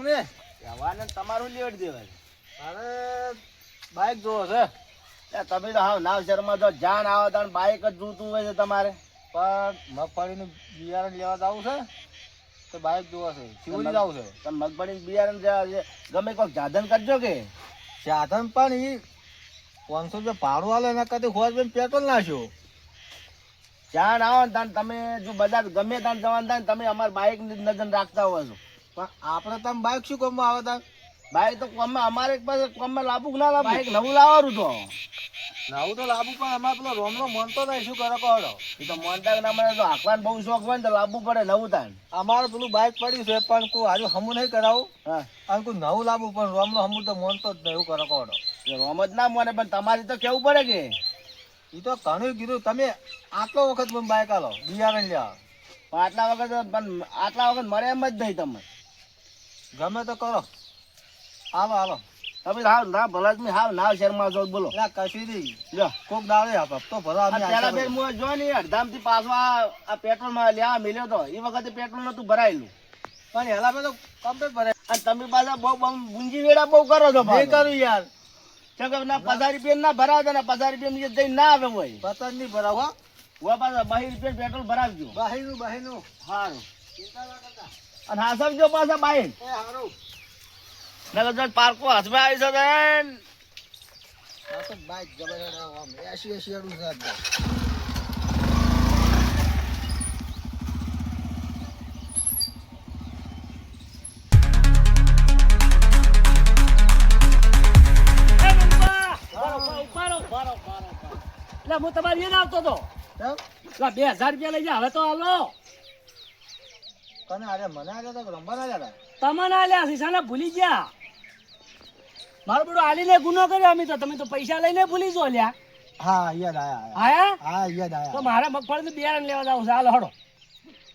તમે જવાને તમારું લેવડ દેવાય. અરે બાઈક જોવો છે તમે તો હાવ નાવ શહેરમાં તો જાન આવો તાણ બાઈક જ જોતું હોય છે તમારે. પણ મગફળીનું બિયારણ લેવા જવું છે તો બાઈક જોવો છે શિવરી જવું છે. તમે મગફળી બિયારણ ગમે કોઈક સાધન કરજો કે સાધન પણ એ 500 રૂપિયા ભાડું આલે એના કરતા 100 રૂપિયા પેટ્રોલ નાખ્યો. જાન આવો ને તાણ તમે જો બધા ગમે તાણ જવાનું થાય ને તમે અમારા બાઈક ની નજર રાખતા હોય છો. પણ આપણે તમે બાઈક શું કામમાં આવે તા? બાઈક તો અમારે પાસે કોમમાં લાવવું કે ના લાવવું? બાઈક નવું લાવવાનું તો નવું તો લાવવું પણ અમારે પેલો રોમનો મનતો નહીં શું કરે કહો. એ તો મોનતા ના મને તો હાંકવાનો બહુ શોખ હોય ને તો લાવવું પડે નવું તાણ. અમારે પેલું બાઈક પડ્યું છે પણ કોઈ હજુ હમું નહીં કરાવું હા અને કોઈ નવું લાવવું પણ રોમનો હમું તો મોનતો જ નહીં એવું કરે કહો. રોમ જ ના મોને પણ તમારી તો કેવું પડે કે એ તો ઘણું કીધું તમે આટલો વખત મને બાઈક આલો બિયારણ લેવા પણ આટલા વખત મળે એમ જ નહીં તમે. ગમે તો કરો હાલો હાલો. તમે હાવ ના ભલા જ હાવ નાવ શહેરમાં છો બોલો. ના કશું નહીં લો કોક દાડે હપ્તો ભરો અમે પેલા ફેર હું જો ને અડધામ થી પાછો આ પેટ્રોલ માં લેવા મિલ્યો તો એ વખતે પેટ્રોલ નતું ભરાયેલું પણ હેલા મેં તો કમ્પ્લીટ ભરે. અને તમે પાછા બહુ ગુંજી વેડા બહુ કરો છો. નહીં કરું યાર ના 50 રૂપિયા ના ભરાવતા ને 50 રૂપિયા જઈને ના આવે હોય પતંગ નહીં ભરાવો હું પાછા 22 રૂપિયા પેટ્રોલ ભરાવજો. બહેનું સારું અને હા સમજો પાછા બાઈક એ હારું નગર પાર્કો હાથમાં આવી છે બેન. આ તો બાઈક જબરદસ્ત આમ 80 અડું છે. એટલે હું તમારી એને આવતો હતો 2000 રૂપિયા લઈ જા હવે તો હાલો. કને આરે મને આરે તો રંબા ના જાતા તમને આલ્યા શીશાને ભૂલી ગયા. મારું બધું આલીને ગુનો કર્યો અમે તો. તમે તો પૈસા લઈને ભૂલી જો લ્યા. હા યાદ આયા આયા હા યાદ તો આયા મારે મગફળીનું બિયારણ લેવા જાવ છે. હાલો હડો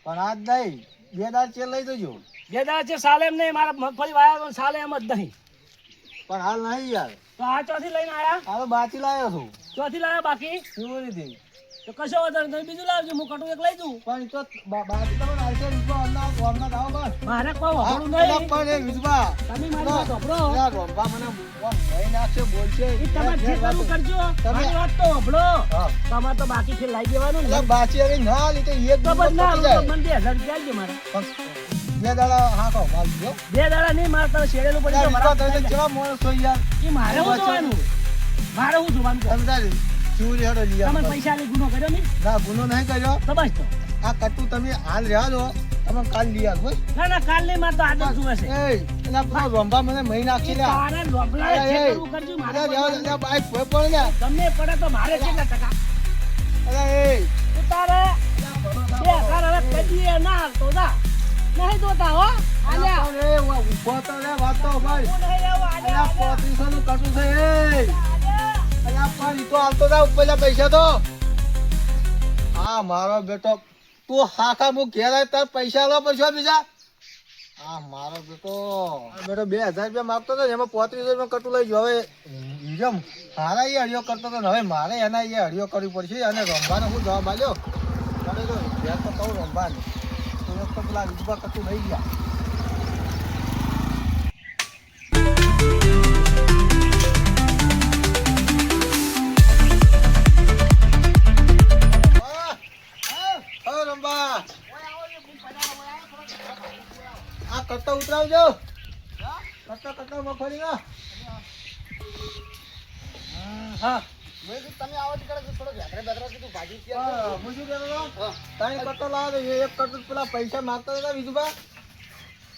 પણ આજ નહીં 2 દાડ ચેલ લઈ જજો. બે દાડા છે સાલે એમ નહીં. મારા મગફળી વાયા સાલે એમ જ નહીં. પણ હાલ નહીં યાર તો આ ચોથી લઈને આયા. આ તો બાચી લાવ્યો છું ચોથી લાયા બાકી શિવરીથી. તો કશો વધારે તમે બીજું લાવજો. હું કટું એક લઈ જઉં. પણ તો બાચી તો આલશે વિશ્વા અન્ના ગોમના દાવ બસ મારે કોઈ હા વાપરવું પેલા નહીં. પણ એ વિશ્વા તમે મારી વાત સાંભળો. યાર ગોમબા મને મહી નાખશે બોલશે એ તમારે જે કરવું કરજો. મારી વાત તો સાંભળો. હા તમારે તો બાકી ફેર લાવી દેવાનું ને. એટલે બાચી હવે ના લીધે એક તો દિવસ બસ ના પતી જાય. મને 2000 રૂપિયા આપજો મારે. પણ 2 દાડા હા કહો માલ જો 2 દાડા નહીં. મારે તો શેરેલું પડી યાર ગયું. વિશ્વા મારા તમે કેવા માણસ છો યાર. એ મારે શું જોવાનું? મારે શું જોવાનું કહો? તમે તારી શિવરી હેડો લઈ આવો. તમે પૈસા લઈ ગુનો કર્યો નહીં ના ગુનો નહીં કર્યો. તો બસ તો. આ કટુ તમે હાલ રહ્યા દો તમે કાલ લઈ આવો બસ. ના ના કાલ નહીં. મારે તો આદત જુએ છે. એ એના પેલા રંભા મને મહી નાખી લે. તારે લોબલાએ જે કરવું કરજો. મારે અરે બાઈક ફોય પડે ને. તમને પડે તો મારે કેટલા ટકા? અરે એ તું તારે 2000 હવે કદીએ ના હાલતો જા. નહીં જોતા હો. આલ્યા. પણ એ ઉભો તો રે વાતો ભાઈ. હું નહીં આવું. અલ્યા આલ્યા. 3500 નું કટુ છે એ. આલ્યા. અલ્યા પણ ઈ તો હાલતો જા ઉપરના પૈસા તો. હા મારો બેટો તું હાકા મુ ઘેર આય તાર પૈસા લો પછી બીજા. હા મારો બેટો 2000 રૂપિયા માંગતો હતો ને એમાં 3500 રૂપિયા કટુ લઈ ગયો. હવે જેમ હારા એ હળિયો કરતો હતો ને હવે મારે એના એ હળિયો કરવી પડશે. અને રમવાનો હું જવાબ આલ્યો મને તો ઘેર તો કહું રમવાને તો પેલા વિજબા કટુ લઈ ગયા. આ કટ્ટા ઉતરાવજો. કટ્ટા મગફળી ના. હા તમે આવો જ કરો થોડો વેતરે બેતરે કીધું ભાજી હું શું કહેતો હતો? ત્રણ કટ્ટો લાવો તો એક કટ્ટો પેલા પૈસા માંગતા હતા વિજુભા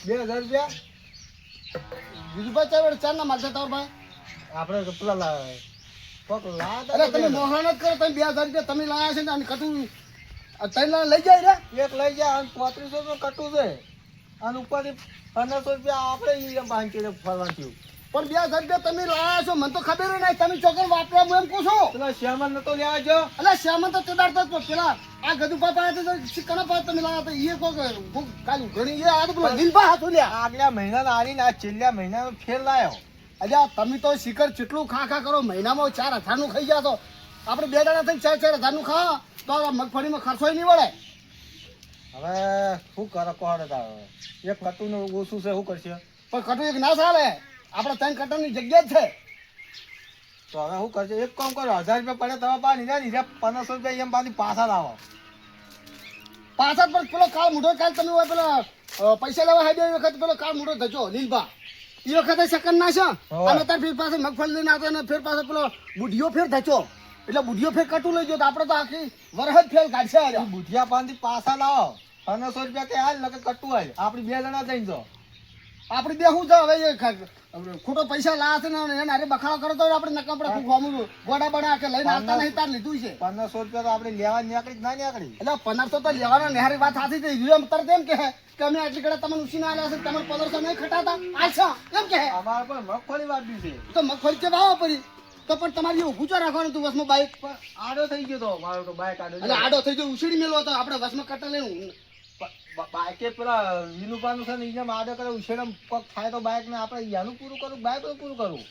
2000 રૂપિયા. બીજું ચાર ચાર ના માગતા તાર ભાઈ. આપણે પેલા કોક લાયા અરે તમે મોહન જ કરો. તમે 2000 રૂપિયા તમે લાયા છે ને અને કટું 3 લાખ લઈ જાય રે. એક લઈ જાય અને 3500 નું કટ્ટું છે અને ઉપરથી 1500 રૂપિયા આપણે બાંધી ફરવાનું થયું. પણ 2000 રૂપિયા તમે લાયા છો મને તો ખબર નહીં. તમે ચોકન વાપર્યા હું એમ કહું છું. પેલા શ્યામન નતો લેવા જો. અલા શ્યામન તો ચડાડતા જ પેલા આ ગધુ પાપા કના પાસ તમે લાયા હતા એ કોક કાલી ઘણી એ આ તો પેલા લીલબા હાથ લ્યા. આગલા મહિનાના આવીને આ છેલ્લા મહિનાનો ફેર લાયો. અલ્યા તમે તો શિખર કેટલું ખા કરો. મહિનામાં 4000 નું ખાઈ ગયા તો આપણે 2 દાડા થઈને 4000 નું ખા તો આ મગફળીમાં ખર્ચો નહીં વળે. હવે શું કરો કોણ હતા? એક કટુનું ઓછું છે શું કરશે? પણ કટુ એક ના ચાલે, આપણે 3 કટરની જગ્યા જ છે. તો હવે શું કરશે? એક કામ કરો, 1000 રૂપિયા પડે તમે પા નીરા 1500 રૂપિયા એમ પાછી પાછા લાવો. પાછા પણ પેલો કાળ મૂઢો કાલ તમે હોય પેલા પૈસા લેવા હાડ્યો એ વખત પેલો કાળ મૂઢો ધચો લીલબા એ વખતે સેકન્ડ ના છે. હોવે. અમે તાર ફેર પાસે મગફળી લઈને આવતો ને ફેર પાસે પેલો બુઢિયો ફેર ધચો, એટલે બુઢિયો ફેર કટું લઈ ગયો તો આપણે તો આખી વરહદ ફેર કાઢશે આજે. એ બુઢિયા પાનથી પાછા લાવો. 1500 રૂપિયા કે હાલ નકે કટું હાલ. આપણી 2 જણા જઈને જો. આપણે બે શું છે હવે એ ખોટો પૈસા લાવે છે ને એને અરે બખાડો કરો તો આપણે નકા આપણે ખૂબ હોમું ગોડા બડા કે લઈને આવતા નહીં તાર લીધું છે. 1500 રૂપિયા તો આપણે લેવા નીકળી જ ના નીકળી. એટલે 1500 તો લેવાનો નેહારી વાત સાચી થઈ ગઈ. એમ તરત એમ કે અમે આટલી કડા તમને ઉછીને આલ્યા છે, તમારે 1500 નહીં ખટાતા આછા એમ કે અમારે પણ મગફળી વાપરી છે. તો મગફળી કે ભાવ પડી તો પણ તમારે જે ઊભું ચો રાખવાનું તું વસમાં બાઈક પર. આડો થઈ ગયો તો મારો તો બાઈક આડો એટલે આડો થઈ ગયો ઉછીડી મેલો તો આપણે વસમાં કટા લઈને બાઈકે પેલા વિનુપાનું છે ને એને આડો કરે ઉછેડમ કોક થાય તો બાઈક ને આપણે યાનું પૂરું કરું, બાઈક પૂરું કરું.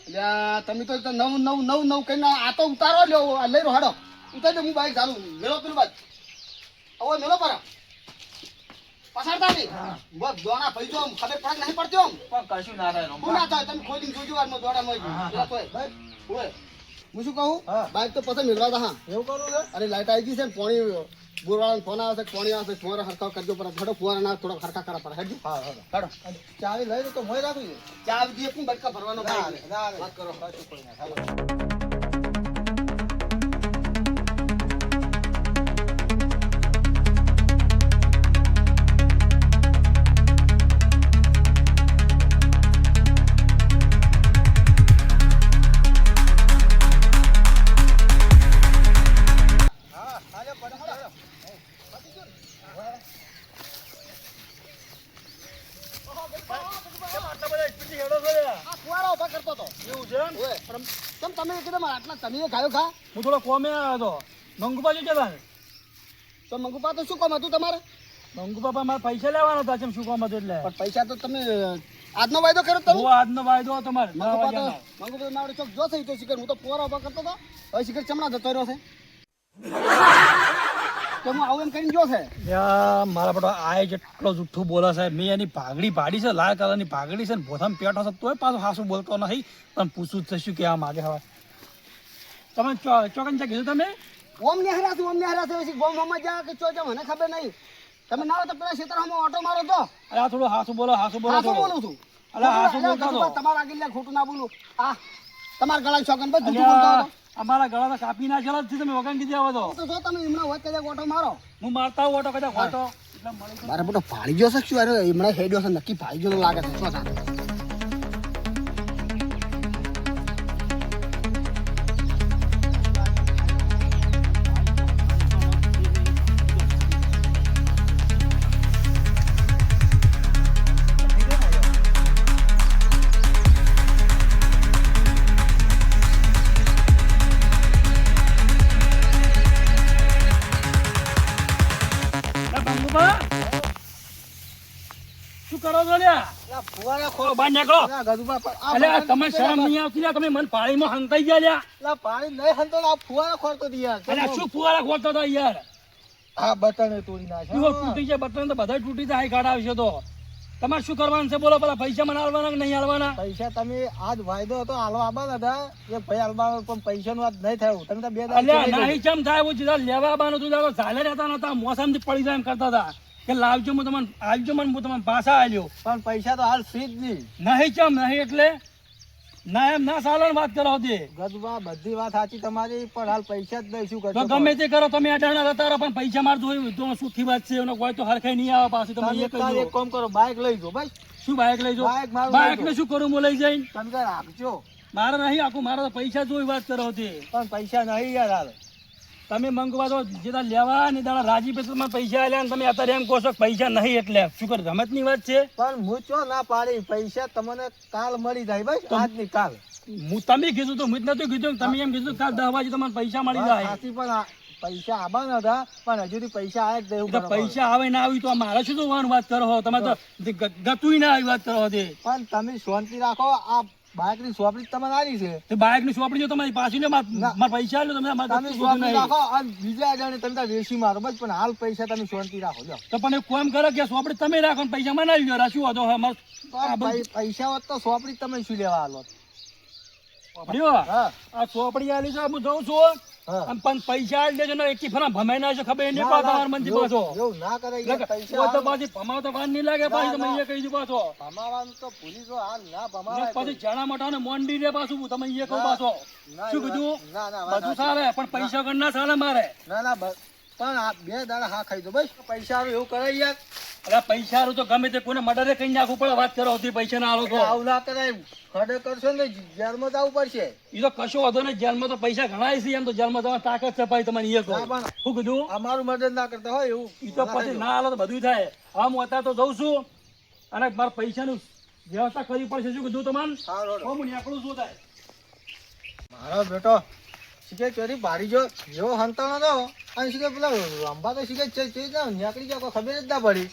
એટલે આ તમે તો નવ કહીને આ તો ઉતારો લ્યો આ લઈ રહ્યો હાડો ઉતારી દે. હું બાઈક ચાલુ મેલો પેલું બાદ હવે મેલો પર પસારતા નહીં બસ દોણા ભાઈ જો ખબર પડે નહીં પડતી આમ પણ કશું ના થાય શું ના થાય તમે ખોદીને જોજો વારમાં દોડામાં પેલા તોય હોય. હું શું કહું હા. બાઈક તો પછી મેળવા તા. હા એવું કરું છે. અરે લાઈટ આવી ગઈ છે ને પાણી બોરવાળાનો ફોન આવે છે, પાણી આવે છે, ફુવારા હરખાવ કરજો પર થોડો ફુવારા ના થોડો હરખા કરા પડે હેડજો. હા હા ચાવી લઈ લો તો મોય રાખું છે. ચા આવી દઈએ પણ બટકા ભરવાનો બાઈક ને. વાત કરો. કશું કોઈ ના થાય. આ ફુવારા ઉભા કરતો હતો. એવું છે એમ? ઓય, પણ તમે એકદમ આટલા તમે ગાયો ખા હું થોડો કોમે આવ્યો હતો મંગુપા શું કહેતા તો મંગુપા તો શું કામ હતું તમારે? મંગુપા મારે પૈસા લેવાના હતા, શું કામ હતું એટલે પણ પૈસા તો તમે આજનો વાયદો કર્યો તમે. હું આજનો વાયદો હતો મારે 9 મંગુપા તો વાગ્યાનો. મંગુપા મારે ચોક જો થઈ તો શિખર હું તો ફુવારા ઉભા કરતો હતો, હવે શિખર ચમડા જતો રહ્યો છે. તો હું આવું એમ કરીને જો છે. યા મારા બેટો આ જેટલો જુઠ્ઠું બોલે છે. મેં એની પાઘડી પાડી છે, લાલ કલરની પાઘડી છે ને ભોથામાં પેટો છે તોય પાછો હાસું બોલતો નથી. પણ પૂછવું જ છે શું કહેવા માગે હવે. તમે ચોકન છે કીધું તમે? ઓમ ને હરા છે પછી ગોમ હોમાં જા કે ચો મને ખબર નહીં. તમે ના હોય તો પેલા ક્ષેત્રમાં ઓટો મારો તો અરે આ થોડું હાસું બોલો હાસું થોડું. બોલું છું. અલા હાસું બોલતો હતો. તમારા આગળ લે ખોટું ના બોલું. આ તમારા ગળા ચોકન પર જૂઠું અલ્યા, બોલતો હતો. અમારા ગળા તો કાપી નાખેલા જ છે, તમે વગન કીધી આવો તો. તો જો તમે હમણાં હોય કદાચ ઓટો મારો. હું મારતા હોઉં ઓટો કદાચ હોતો એટલે મળી તો. મારે બધો ફાડી ગયો છે શું? અરે હમણાં હેડ્યો છે નક્કી ફાડી ગયો લાગે છે શું થાય? અલા, બંગુબા, શું કરો છો લ્યા? આ ફુવારા ખોલો, બહાર નીકળો. આ ગજુબા પર આ અલ્યા, પાણી તમે શરમ નહીં આવતી લ્યા? તમે મને પાણીમાં હંતાઈ ગયા લ્યા. આ પાણી નહીં હંતો ને આ ફુવારા ખોરતો હતી યાર. અલ્યા, શું ફુવારા ખોલતા હતા યાર? આ બટન તોડી નાખ્યો. જુઓ, તૂટી જાય બટન તો બધા તૂટી જાય. ગાડા આવશે તો તમારે શું કરવાનું છે બોલો? પેલા પૈસા મને આલવાના કે નહીં આલવાના? પૈસા તમે આજ વાયદો હતો હાલો આબાના હતા એ ભાઈ હાલવાનો પણ પૈસાનું આજ નહીં થયું. તમે તો 2 દાડા અલ્યા, ચોરી નહીં ચમ થાય એવું સીધા લેવા આવવાનું હતું તો ચાલે રહેતા નતા. મોસમથી પડી જાય એમ કરતા હતા કે લાવજો હું તમને આવજો મને હું તમને પાછા આલ્યો. પણ પૈસા તો હાલ ફ્રી જ નહીં. નહીં ચમ નહીં એટલે ના એમ ના ચાલે ને વાત કરો તે. ગજુબા બધી વાત સાચી તમારી પણ હાલ પૈસા જ નહીં. શું તો કરશો? ગમે તે કરો તમે અડાણા રહેતા રહો પણ પૈસા માર જોયું તો સુખી વાત છે. એનો કોઈ તો હરખાઈ નહીં આવે પાછું. તમે તમે એ તાર કહી એક કામ કરો બાઇક લઈ જાઓ ભાઈ. શું બાઇક લઈ જાઓ? બાઇક મારું બાઇક લઈ ને જાઓ. શું કરું હું લઈ જઈને? તમે તાર આપજો મારે નહીં આખું, મારે તો પૈસા જોઈ વાત કરો તે. પણ પૈસા નહીં યાર હાલ. તમે મંગવા તો જે દાડા લેવા ને દાડા રાજી પછી મને પૈસા આલ્યા ને તમે અત્યારે એમ કહો છો કે પૈસા નહીં એટલે શું કર? રમતની વાત છે. પણ હું ચો ના પાડી પૈસા તમને કાલ મળી જાય ભાઈ. આજની કાલ હું તમે કીધું તો હું જ નતું કીધું. તમે એમ કીધું કાલ 10 વાગે તમને પૈસા મળી જાય. સાચી પણ પૈસા આવવાના હતા પણ હજુ પૈસા આવે જ નહીં. એ તો પૈસા આવે ના આવી તો આ મારે શું જોવાનું વાત કરો છો? તમે તો ગતુંય ના આવી વાત કરો છો તે. પણ તમે શાંતિ રાખો. આ બાઇકની સોપડી તમને આવી છે તે બાઇકની સોપડી જો તમારી પાછી લે મારા પૈસા આલ્યો તમે મારા તમે કશું સોપડી નહીં. રાખો અને બીજા જણે તમે તાર વેચી મારો બસ પણ હાલ પૈસા તમે શાંતિ રાખો લ્યો તો પણ એક કામ કરો કે સોપડી તમે રાખો ને પૈસા મને આવી ગયો શું હતો અમાર તો આ પૈસા હોત તો સોપડી તમે શું લેવા હાલો સોપડીઓ હા આ સોપડી આલી છે હું જઉં છું હા અને પણ પૈસા આલી દેજો ને એકી ફરા ભમાઈ ના છે ખબર નહીં પડે તમારા મનથી પાછો એવું ના કરાય યાર, પૈસા ઓ તો હાલ- પાછી ભમાવ તો વાર નહીં લાગે પાછી તમે ના. અહીંયા કહી દઉં પાછો ભમાવાનું તો ભૂલી જો હાલ ના ને ભમાવાય પછી જણા મોટા ને મોંડી રે પાછું હું તમે અહીંયા કહું ના. પાછો ના, શું એ વાત- કીધું ના ના વાત બધું સાચી. ચાલે પણ પૈસા ગણ ના ચાલે મારે ના ના પણ આ 2 દાડા હા ખાઈ દો બસ પૈસા હારું એવું કરાય યાર અરે પૈસા હારું તો ગમે તે કોઈને મર્ડરે કઈ નાખવું પડે વાત કરો હતી પૈસા ના આલો તો આવું ના કરાય ખડે કરશો ને જેલમાં જવું પડશે એ તો કશો વાંધો નહીં જેલમાં તો પૈસા ઘણા છે એમ તો જેલમાં તમારે તાકાત છે ભાઈ તમારે એ કહો ના, પણ શું કીધું અમારું મદદ ના કરતા હોય એવું એ તો પછી ના હાલો તો બધું થાય હા હું અત્યારે તો જઉં છું અને મારે પૈસાનું વ્યવસ્થા કરવી પડશે શું કીધું તમારે સારું હેડો. હું નીકળું શું થાય મારો બેટો શીખે ચોરી ભારી જો જેવો હંતાણો હતો અને શીખે પેલા રંભા તો શીખે નીકળી જાય કોઈ ખબર જ ના પડી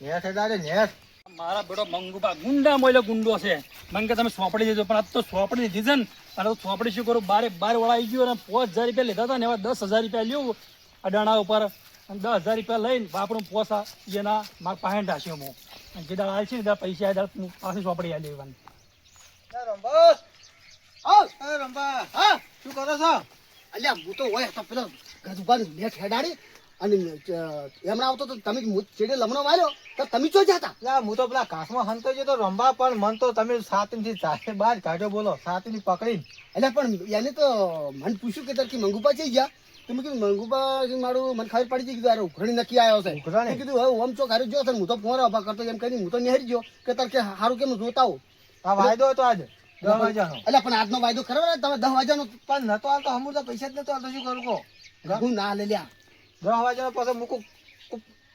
નેઠ હેડાડે નેઠ મારા બેટો મંગુબા ગુંડા મોયલો ગુંડો છે મને કે તમે સોંપડી દેજો પણ આ તો સોંપડી દીધી છે ને અને તો સોંપડી શું કરું બારે વળાઈ ગયો અને 5000 રૂપિયા લીધા હતા ને એવા 10000 રૂપિયા લ્યો અડાણા ઉપર અને 10000 રૂપિયા લઈને બાપડું પોસા એના મારા પાસે ઢાસ્યો હું અને જે દાડા છે ને ત્યાં પૈસા આ દાડા હું પાછી સોંપડી આવી લેવાની રંભા એ રંભા હા શું કરો છો અલ્યા હું તો હોય તો પેલો ગજુબાની નેટ હેડાડી અને એમણે આવતો તો તમે ચેડે લમણો માર્યો તો તમે ચો જતા લા હું તો પેલા ઘાસમાં હંતો જતો રંભા પણ મન તો તમે સાતીથી ચાહે બહાર કાઢ્યો બોલો સાતીની પકડીને એટલે પણ એને તો મને પૂછ્યું કે તાર કે મંગુપા જઈ ગયા તો મેં કીધું મંગુપા મારું મને ખબર પડી ગઈ કીધું અરે ઉઘરણી નક્કી આવ્યો છે ઉઘરાણી? મેં કીધું હવે ઓમ ચોક હારે જો હું તો ફોન ઉભા કરતો એમ કરીને હું તો નેહરી ગયો કે તાર કે સારું કેમ જોતા આવું આ વાયદો હતો આજે 10 વાગ્યાનો એટલે પણ આજનો વાયદો ખરો ને તમે 10 વાગ્યાનો પણ નતો હાલતો હમું તો પૈસા જ નતો હાલતો શું કરું કહો હું ના લે લ્યા 10 વાગ્યાનો પછી મૂકું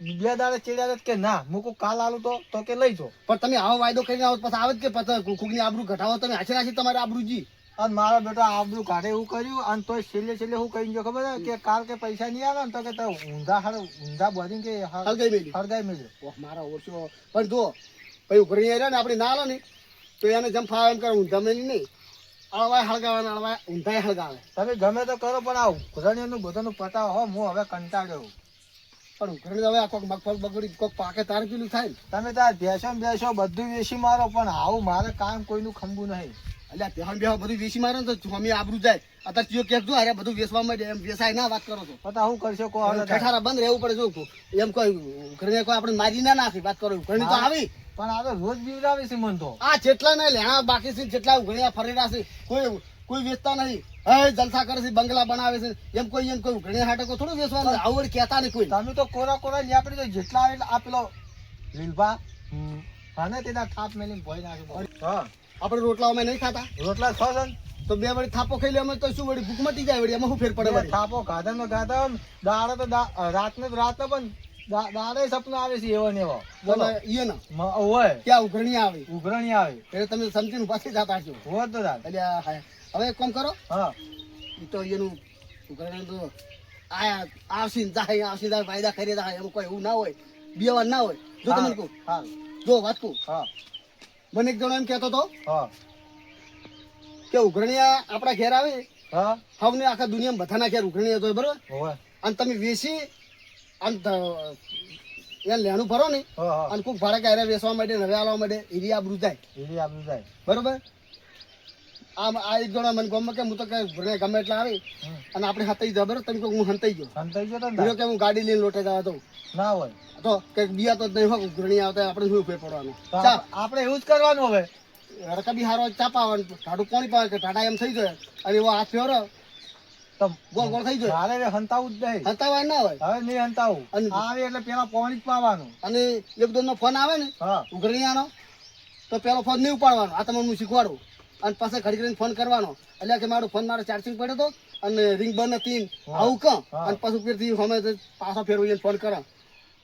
2 દાડે ચેડ્યા કે ના મૂકું કાલ આલું તો કે લઈ જો પણ તમે આવો વાયદો કરીને આવો પછી આવે જ કે પછી કુકની આબરૂ ઘટાવો તમે હાચે નાખી તમારે આબરૂજી અને મારો બેટો આબરૂ કાઢે એવું કર્યું અને તોય છેલ્લે હું કહી ગયો ખબર છે કે કાલ કે પૈસા નહીં આવે ને તો કે તે ઊંધા બોધી કે હળગાઈ મેલી હળગાઈ મેલ્યો ઓહ મારા ઓછો પણ જો પછી ઉઘરણી આવ્યા ને આપણે ના લો ને તો એને જેમ ફાવે એમ કરે ઊંધા મેલી નહીં અળવાય હળગાવે અળવાય ઊંધાય હળગાવે તમે ગમે તો કરો પણ આ ઉઘરાણીઓનું બધાનું પતાવો હો હું હવે કંટાળ્યો પણ ઉઘરણી હવે આ કોક મગફળ બગડી કોક પાકે તારે પેલું થાય ને તમે તાર ભેસો બધું વેચી મારો પણ આવું મારે કામ કોઈનું ખંભું નહીં એટલે બેહન બેહો બધું વેચી મારે ને તો સ્વામી આબરૂ જાય અત્યારે ચિયો કેક જો અરે બધું વેચવા માંડે એમ વેચાય ના વાત કરો છો પતા શું કરશો કહો હવે તાર. ઠઠારા બંધ રહેવું પડે જો એમ કોઈ ઉઘરણી કોઈ આપણે મારી ના નાખી વાત કરો ઉઘરણી તો આવી પણ આ તો રોજ બીવડાવે છે મન તો આ જેટલા ને લેણા બાકી છે જેટલા ઉઘરણીયા ફરેલા છે કોઈ વેચતા નહીં હે જલસા કરે છે બંગલા બનાવે છે એમ કોઈ ઉઘરણીયા હાટે કોઈ થોડું વેચવાનું આવું કહેતા નહીં કોઈ તમે તો કોરા નીકળી જાય જેટલા આવે એટલે આ પેલો લીલભા અને તેના થાપ મેલીને ભોય નાખ્યું હા આપણે રોટલાઓમાં નહીં ખાતા રોટલા છો છે ને? તો બે વળી થાપો ખાઈ લે અમે તો શું વળી ભૂખ મટી જાય વળી એમાં શું ફેર પડે બે વળી થાપો ગાધા દાડે તો રાતને પણ દાડે સપનું આવે છે એવો ને એવો બોલો બોલો ઈએ ના હોય ત્યાં ઉઘરણી આવે ઉઘરણી આવે એટલે તમે સમજીને પાછી જતા છો હોત તો દાદ એટલે હવે એક કામ કરો હા એ તો એનું ઉઘરણી તો આવશે જાય વાયદા કરી જાય એમ કોઈ એવું ના હોય બેવાન ના હોય જો તમને કહું હા જો વાત કહું હા મને એક જણો એમ કહેતો હતો હા કે ઉઘરણીયા આપણા ઘેર આવે હા હવને આખા દુનિયામાં બધાના ઘેર ઉઘરણીયા તો બરોબર હોય અને તમે વેચી અને એ લેણું ભરો ને હા હા અને કોઈક ભાડે ક્યારે વેચવા માટે નવે આવવા માટે એવી આબરૂ જાય એવી આપણું જાય બરોબર આ એક જણા મને ગમે કે હું તો કે ઉઘરણીયા ગમે એટલે આવે અને આપણે હતાઈ જાય બરોબર તમે કહો હું હંતાઈ ગયો સંતાઈ ગયો તો ને બીજો દાદ? કે હું ગાડી લઈને લોટે જવા દઉં ના હોય તો કે બીયા તો જ નહીં હોય ઉઘરણી આવતા આપણે શું ફેર પડવાનું તો ચા આપણે એવું જ કરવાનું હવે રકા બી હારો ચા પાવાનું ટાઢું પાણી પાવે કે ટાટા એમ થઈ જાય અને એવો હાથ ફેરો તો ગોળ ગોળ થઈ જાય મારે હંતાવું જ નહીં હતાવાય ના હોય હવે નહીં હંતાવું અને- આવે એટલે પેલા પાણી જ પાવાનું અને એક દોન નો ફોન આવે ને હા ઉઘરણીયાનો તો પેલો ફોન નહીં ઉપાડવાનો આ તમને હું શીખવાડું અને પાછા ઘડી કરીને ફોન કરવાનો એટલે કે મારો ફોન મારો ચાર્જિંગ પડ્યો હતો અને રિંગ બંધ હતી આવું કહું અને પાછું ફેરથી અમે પાછો ફેરવીને ફોન કરો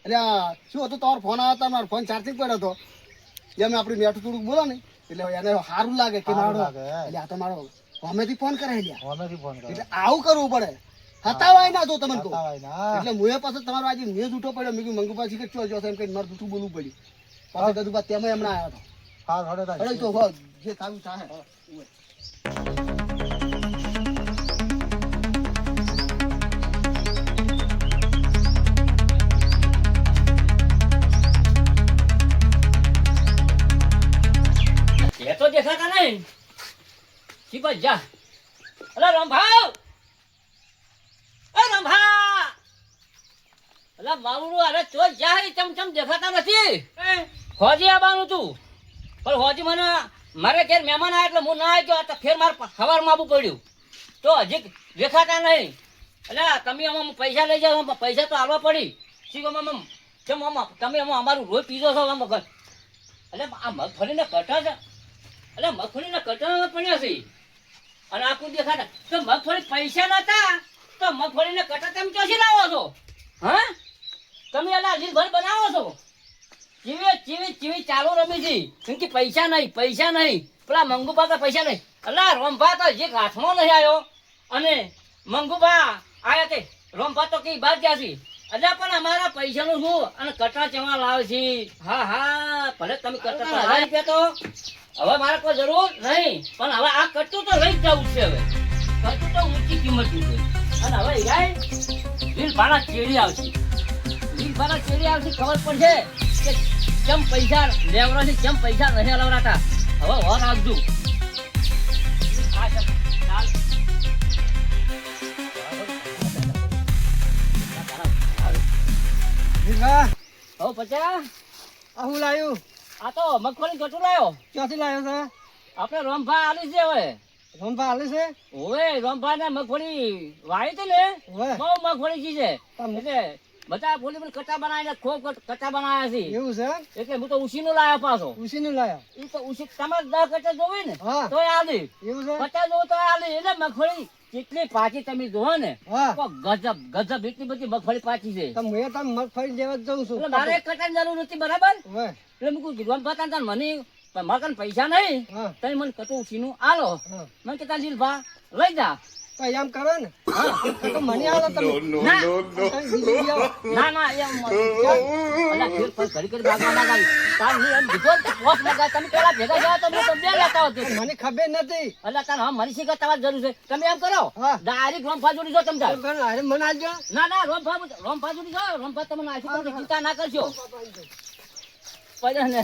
એટલે આ શું હતું તમારો ફોન આવ્યો મારો ફોન ચાર્જિંગ પડ્યો હતો જેમ આપણે મેઠું થોડુંક બોલો ને એટલે એને સારું લાગે કે સારું મારો લાગે, હે. એટલે આ તો મારો અમેથી ફોન કરે લ્યા હમેથી ફોન કરો એટલે આવું કરવું પડે હતાવાય ના જો તમને કહું હતાવાય ના. એટલે મુએ પાછો તમારો આજે મેં જૂઠો પડ્યો મેં કીધું મંગુપા શીખે ચો જો એમ કઈ મારે જૂઠું બોલવું પડ્યું પાછું કીધું બા તેમાં હમણાં આવ્યો હતો હાલ હળો તાર. અરે તો જે થાવું થાય ઓય. એ તો દેખાતા નહીં શીપત જા અલા રંભા એ રંભા અલા મારું અરે તો જા ચમચમ દેખાતા નથી હોજી આવવાનું તું પણ હોજી મને મારે ઘેર મહેમાન આવ્યા એટલે હું ના આવ્યો તો ફેર મારે સવારમાં આવવું પડ્યું તો હજી દેખાતા નહીં એટલે તમે આમાં પૈસા લઈ જાઓ પૈસા તો આવવા પડી શીખો તમે આમાં અમારું રોજ પીધો છો એટલે આ મગફળીને કટા છે એટલે મગફળીના કટરમાં પડ્યા છે અને આખું દેખાતા તો મગફળી પૈસા નતા તો મગફળીને કટા તમે ચોસી લાવો છો હા તમે એલા લીલભર બનાવો છો ચીવી ચાલુ રમી છે કેમ કે પૈસા નહીં પેલા મંગુભા તો પૈસા નહીં અલા રોમભા તો જે હાથમાં નહીં આવ્યો અને મંગુભા આયા તે રોમભા તો કઈ બાદ ગયા છે એટલે પણ અમારા પૈસાનું શું અને કટા ચવા લાવે છે હા ભલે તમે કટા 1000 રૂપિયા તો હવે મારે કોઈ જરૂર નહીં પણ હવે આ કટું તો લઈ જ જવું છે હવે કટું તો ઊંચી કિંમતનું છે અને હવે યાર લીલભાના ચેડી આવશે ખબર પડશે કે કેમ પૈસા લેવરાથી કેમ પૈસા નહીં લવરાતા હવે હોર રાખજો દીકરા હવે પચા આ હું લાવ્યું આ તો મગફળી કટું લાયો ક્યાંથી લાવ્યો છે આપણે રોમભા આલી છે હવે રંભા હાલે છે ઓવે રોમભા ને મગફળી વાવી હતી ને ઓવે. બહુ મગફળી છે એટલે બધા બોલી બોલી કટા બનાવીને ખૂબ કટા બનાવ્યા છે એવું છે એટલે હું તો ઉસીનું લાયો પાછો ઉસીનું લાવ્યા ઈ તો ઉસી તમારે 10 કટા જોવે ને હા. તો આલી એવું છે 50 જોવો તો આલી એટલે મગફળી કેટલી પાછી તમે જોવો ને હા તો ગજબ એટલી બધી મગફળી પાછી છે તો હું તમે મગફળી લેવા જ જાઉં છું એટલે મારે એક કટાની જરૂર નથી બરાબર ઓવે. એટલે મેં કીધું રોમભા તાન મને મારા કાન પૈસા નહીં હા તમે મને કટું ઉસીનું આલો હા મને કે તાર લીલભા લઈ જા તો એમ કરો ને તો મને આવો તમે ના તમે બીજું લઈ આવો. ના એમ અલા ફેર પર ઘડી ભાગવા ના ગાડી તાર ની એમ દીધો ને પોસ લગા તમે પેલા ભેગા જાવ તો હું તો બે લેતા હતો મને ખબર નથી અલા તાર હા મને શીખવા તમારે જરૂર છે તમે એમ કરો હા. ડાયરેક્ટ રોમભા જોડી જો તમે તાર. એમ કરો ને, અરે મને આલજો ના રોમભા જોડી જાઓ રોમભા તમને આશી ચિંતા ના કરશો પછી ને